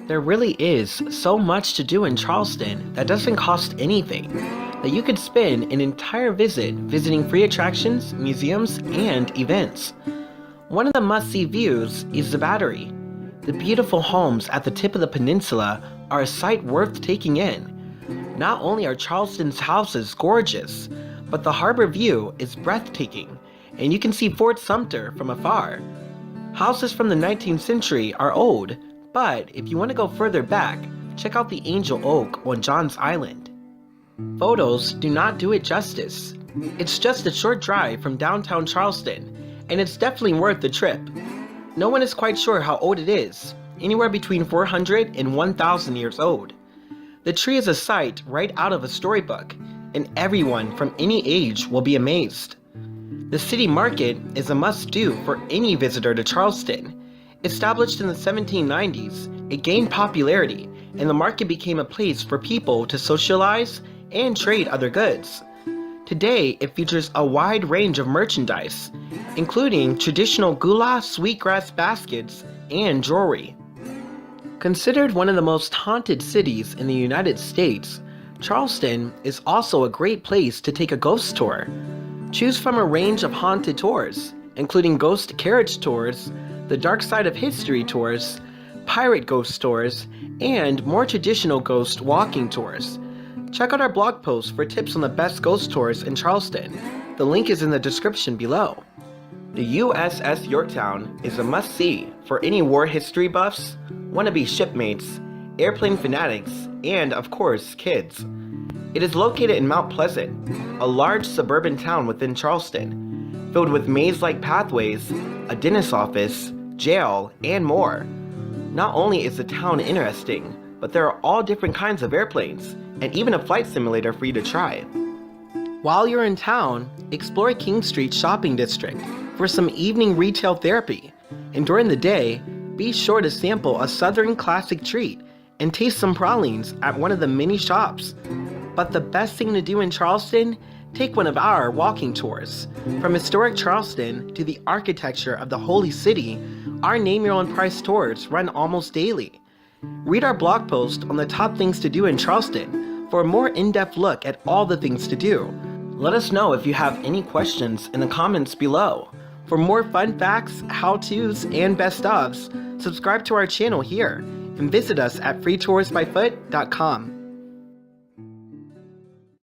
There really is so much to do in Charleston that doesn't cost anything, that you could spend an entire visit visiting free attractions, museums, and events. One of the must-see views is the Battery. The beautiful homes at the tip of the peninsula are a sight worth taking in. Not only are Charleston's houses gorgeous, but the harbor view is breathtaking, and you can see Fort Sumter from afar. Houses from the 19th century are old, but if you want to go further back, check out the Angel Oak on Johns Island. Photos do not do it justice. It's just a short drive from downtown Charleston, and it's definitely worth the trip. No one is quite sure how old it is, anywhere between 400 and 1,000 years old. The tree is a sight right out of a storybook, and everyone from any age will be amazed. The city market is a must-do for any visitor to Charleston. Established in the 1790s, it gained popularity, and the market became a place for people to socialize and trade other goods. Today, it features a wide range of merchandise, including traditional Gula sweetgrass baskets and jewelry. Considered one of the most haunted cities in the United States, Charleston is also a great place to take a ghost tour. Choose from a range of haunted tours, including ghost carriage tours, the Dark Side of History tours, pirate ghost tours, and more traditional ghost walking tours. Check out our blog post for tips on the best ghost tours in Charleston. The link is in the description below. The USS Yorktown is a must-see for any war history buffs, wannabe shipmates, airplane fanatics, and of course, kids. It is located in Mount Pleasant, a large suburban town within Charleston, filled with maze-like pathways, a dentist's office, jail, and more. Not only is the town interesting, but there are all different kinds of airplanes, and even a flight simulator for you to try. While you're in town, explore King Street Shopping District for some evening retail therapy, and during the day, be sure to sample a Southern classic treat and taste some pralines at one of the many shops. But the best thing to do in Charleston? Take one of our walking tours. From historic Charleston to the architecture of the Holy City, our Name Your Own Price tours run almost daily. Read our blog post on the top things to do in Charleston for a more in-depth look at all the things to do. Let us know if you have any questions in the comments below. For more fun facts, how-tos, and best ofs, subscribe to our channel here and visit us at freetoursbyfoot.com.